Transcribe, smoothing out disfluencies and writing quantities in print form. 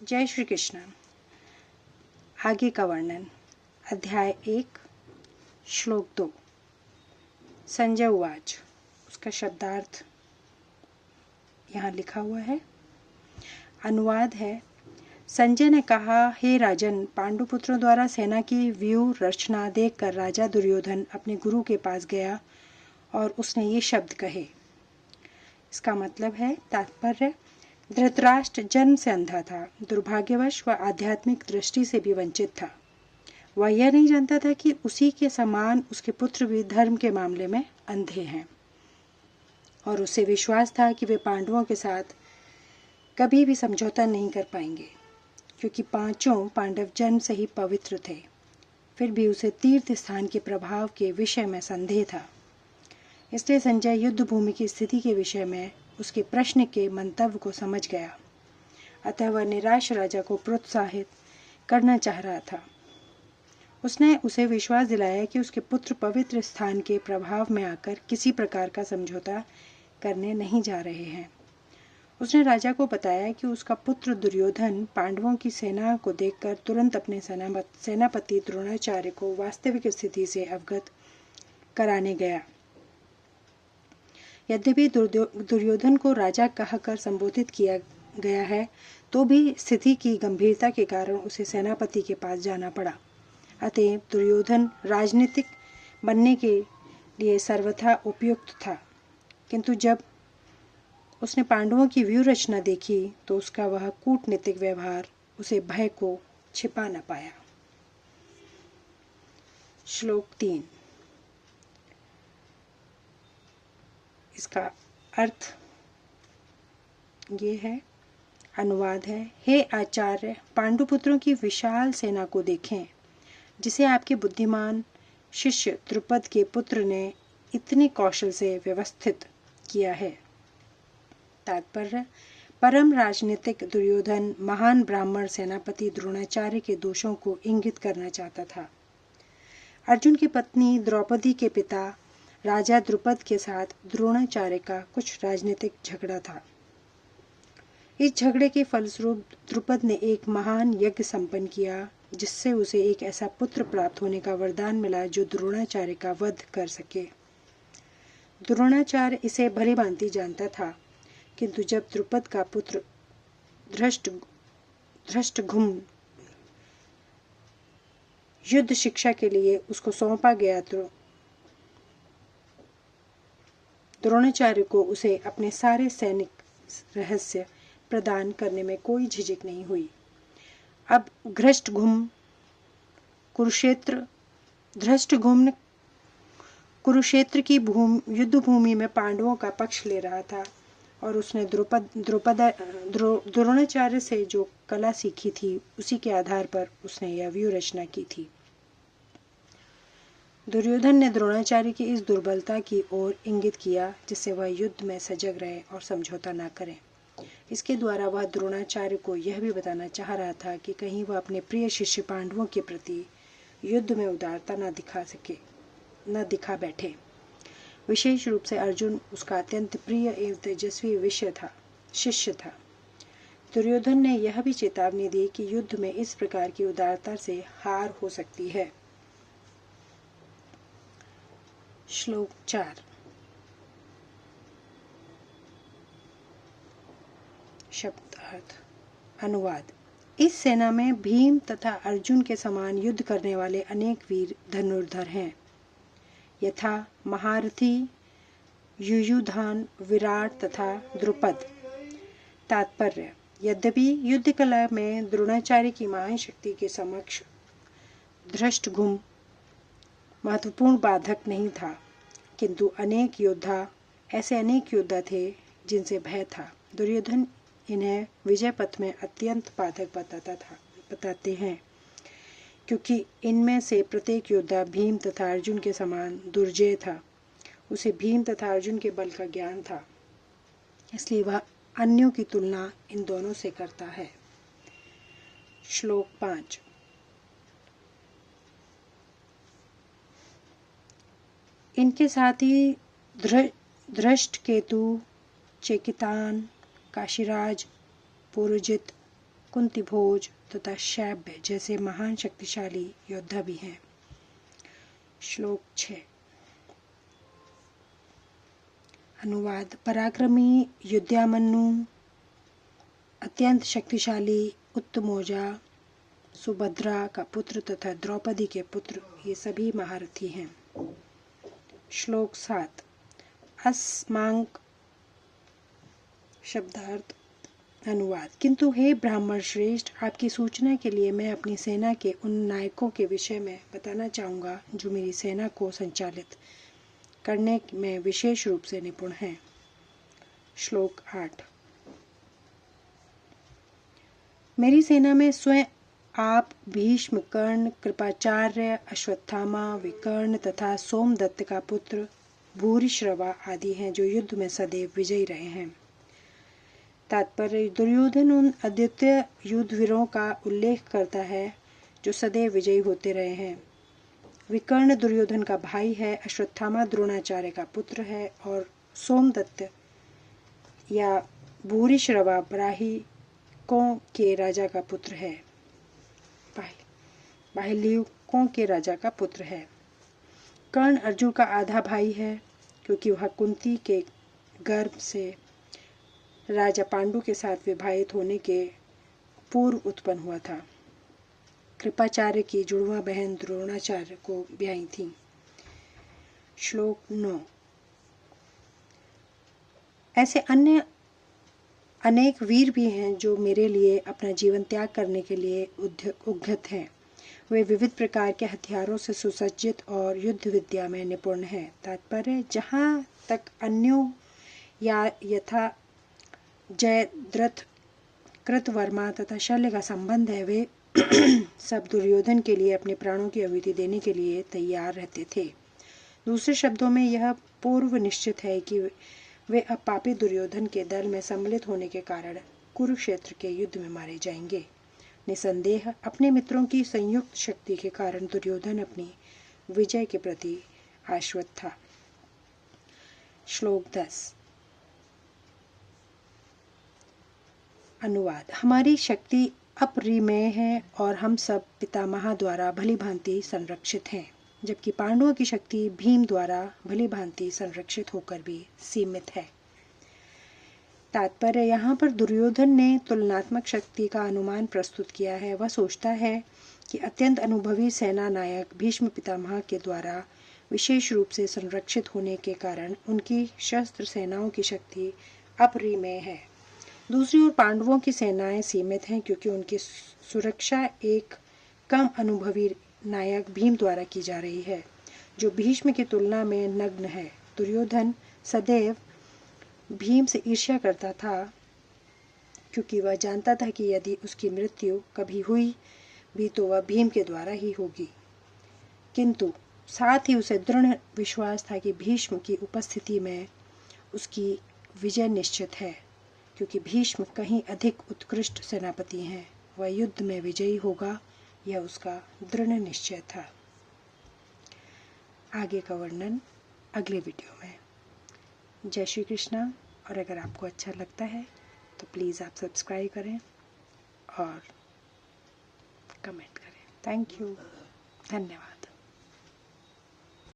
जय श्री कृष्ण। आगे का वर्णन। अध्याय 1 श्लोक 2। संजय उवाच। उसका शब्दार्थ यहाँ लिखा हुआ है। अनुवाद है। संजय ने कहा, हे राजन, पांडुपुत्रों द्वारा सेना की व्यूह रचना देखकर राजा दुर्योधन अपने गुरु के पास गया और उसने ये शब्द कहे। इसका मतलब है, तात्पर्य, धृतराष्ट्र जन्म से अंधा था, दुर्भाग्यवश वह आध्यात्मिक दृष्टि से भी वंचित था। वह यह नहीं जानता था कि उसी के समान उसके पुत्र भी धर्म के मामले में अंधे हैं, और उसे विश्वास था कि वे पांडवों के साथ कभी भी समझौता नहीं कर पाएंगे, क्योंकि पांचों पांडव जन्म से ही पवित्र थे। फिर भी उसे तीर्थ स्थान के प्रभाव के विषय में संदेह था। इसलिए संजय युद्ध भूमि की स्थिति के विषय में उसके प्रश्न के मंतव्य को समझ गया। अतः वह निराश राजा को प्रोत्साहित करना चाह रहा था। उसने उसे विश्वास दिलाया कि उसके पुत्र पवित्र स्थान के प्रभाव में आकर किसी प्रकार का समझौता करने नहीं जा रहे हैं। उसने राजा को बताया कि उसका पुत्र दुर्योधन पांडवों की सेना को देखकर तुरंत अपने सेनापति द्रोणाचार्य को वास्तविक स्थिति से अवगत कराने गया। यद्यपि दुर्योधन को राजा कहकर संबोधित किया गया है, तो भी स्थिति की गंभीरता के कारण उसे सेनापति के पास जाना पड़ा। अतएव दुर्योधन राजनीतिक बनने के लिए सर्वथा उपयुक्त था, किंतु जब उसने पांडवों की व्यूह रचना देखी तो उसका वह कूटनीतिक व्यवहार उसे भय को छिपा न पाया। श्लोक 3। इसका अर्थ ये है। अनुवाद है। हे आचार्य, पांडुपुत्रों की विशाल सेना को देखें, जिसे आपके बुद्धिमान शिष्य द्रुपद के पुत्र ने इतने कौशल से व्यवस्थित किया है। तात्पर्य, परम राजनीतिक दुर्योधन महान ब्राह्मण सेनापति द्रोणाचार्य के दोषों को इंगित करना चाहता था। अर्जुन की पत्नी द्रौपदी के पिता राजा द्रुपद के साथ द्रोणाचार्य का कुछ राजनीतिक झगड़ा था। इस झगड़े के फलस्वरूप द्रुपद ने एक महान यज्ञ संपन्न किया, जिससे उसे एक ऐसा पुत्र प्राप्त होने का वरदान मिला जो द्रोणाचार्य का वध कर सके। द्रोणाचार्य इसे भली भांति जानता था, किंतु जब द्रुपद का पुत्र धृष्टद्युम्न युद्ध शिक्षा के लिए उसको सौंपा गया तो द्रोणाचार्य को उसे अपने सारे सैनिक रहस्य प्रदान करने में कोई झिझक नहीं हुई। अब धृष्टद्युम्न कुरुक्षेत्र की युद्ध भूमि में पांडवों का पक्ष ले रहा था, और उसने द्रोणाचार्य से जो कला सीखी थी, उसी के आधार पर उसने यह व्यूह रचना की थी। दुर्योधन ने द्रोणाचार्य की इस दुर्बलता की ओर इंगित किया, जिससे वह युद्ध में सजग रहे और समझौता न करें। इसके द्वारा वह द्रोणाचार्य को यह भी बताना चाह रहा था कि कहीं वह अपने प्रिय शिष्य पांडवों के प्रति युद्ध में उदारता न दिखा बैठे। विशेष रूप से अर्जुन उसका अत्यंत प्रिय एवं तेजस्वी शिष्य था। दुर्योधन ने यह भी चेतावनी दी कि युद्ध में इस प्रकार की उदारता से हार हो सकती है। श्लोक 4। शब्दार्थ। अनुवाद। इस सेना में भीम तथा अर्जुन के समान युद्ध करने वाले अनेक वीर धनुर्धर हैं, यथा महारथी युयुधान, विराट तथा द्रुपद। तात्पर्य, यद्यपि युद्ध कला में द्रोणाचार्य की महान शक्ति के समक्ष धृष्टद्युम्न महत्वपूर्ण बाधक नहीं था, किंतु ऐसे अनेक योद्धा थे जिनसे भय था। दुर्योधन इन्हें विजय पथ में अत्यंत बाधक बताते हैं, क्योंकि इनमें से प्रत्येक योद्धा भीम तथा अर्जुन के समान दुर्जय था। उसे भीम तथा अर्जुन के बल का ज्ञान था, इसलिए वह अन्यों की तुलना इन दोनों से करता है। श्लोक 5। इनके साथ ही धृष्टकेतु, चेकितान, काशीराज, पुरोजित, कुंती भोज तथा शैब्य जैसे महान शक्तिशाली योद्धा भी हैं। श्लोक 6। अनुवाद। पराक्रमी युद्धामन्यु, अत्यंत शक्तिशाली उत्तमौजा, सुभद्रा का पुत्र तथा द्रौपदी के पुत्र, ये सभी महारथी हैं। श्लोक 7। अस्मांक शब्दार्थ। अनुवाद। किंतु हे ब्राह्मण श्रेष्ठ, आपकी सूचना के लिए मैं अपनी सेना के उन नायकों के विषय में बताना चाहूँगा जो मेरी सेना को संचालित करने में विशेष रूप से निपुण हैं। श्लोक 8। मेरी सेना में स्वयं आप, भीष्म, कर्ण, कृपाचार्य, अश्वत्थामा, विकर्ण तथा सोमदत्त का पुत्र भूरिश्रवा आदि हैं जो युद्ध में सदैव विजयी रहे हैं। तात्पर्य। दुर्योधन उन अद्वितीय युद्धवीरों का उल्लेख करता है जो सदैव विजयी होते रहे हैं। विकर्ण दुर्योधन का भाई है, अश्वत्थामा द्रोणाचार्य का पुत्र है और सोमदत्त या भूरिश्रवा बाह्लिकों के राजा का पुत्र है। बाह्लिकों के राजा का पुत्र है। कर्ण अर्जुन का आधा भाई है क्योंकि वह कुंती के गर्भ से राजा पांडु के साथ विवाहित होने के पूर्व उत्पन्न हुआ था। कृपाचार्य की जुड़वा बहन द्रोणाचार्य को ब्याही थी। श्लोक 9। ऐसे अन्य अनेक वीर भी हैं जो मेरे लिए अपना जीवन त्याग करने के लिए उद्यत हैं। वे विविध प्रकार के हथियारों से सुसज्जित और युद्ध विद्या में निपुण हैं। तात्पर्य। जहाँ तक अन्यों या यथा जयद्रथ, कृतवर्मा तथा शल्य का संबंध है, वे सब दुर्योधन के लिए अपने प्राणों की आहुति देने के लिए तैयार रहते थे। दूसरे शब्दों में यह पूर्व निश्चित है कि वे अब पापी दुर्योधन के दल में सम्मिलित होने के कारण कुरुक्षेत्र के युद्ध में मारे जाएंगे। निसंदेह अपने मित्रों की संयुक्त शक्ति के कारण दुर्योधन अपनी विजय के प्रति आश्वस्त था। श्लोक 10। अनुवाद। हमारी शक्ति अपरिमेय है और हम सब पितामह द्वारा भली भांति संरक्षित हैं, जबकि पांडवों की शक्ति भीम द्वारा भली भांति संरक्षित होकर भी सीमित है। तात्पर्य। यहाँ पर दुर्योधन ने तुलनात्मक शक्ति का अनुमान प्रस्तुत किया है। वह सोचता है कि अत्यंत अनुभवी सेना नायक भीष्म पितामह के द्वारा विशेष रूप से संरक्षित होने के कारण उनकी शस्त्र सेनाओं की शक्ति अपरिमेय है। दूसरी ओर पांडवों की सेनाएं सीमित हैं क्योंकि उनकी सुरक्षा एक कम अनुभवी नायक भीम द्वारा की जा रही है, जो भीष्म की तुलना में नग्न है। दुर्योधन सदैव भीम से ईर्ष्या करता था क्योंकि वह जानता था कि यदि उसकी मृत्यु कभी हुई भी तो वह भीम के द्वारा ही होगी, किंतु साथ ही उसे दृढ़ विश्वास था कि भीष्म की उपस्थिति में उसकी विजय निश्चित है, क्योंकि भीष्म कहीं अधिक उत्कृष्ट सेनापति हैं। वह युद्ध में विजयी होगा, यह उसका दृढ़ निश्चय था। आगे का वर्णन अगले वीडियो में। जय श्री कृष्णा। और अगर आपको अच्छा लगता है तो प्लीज़ आप सब्सक्राइब करें और कमेंट करें। Thank you. धन्यवाद।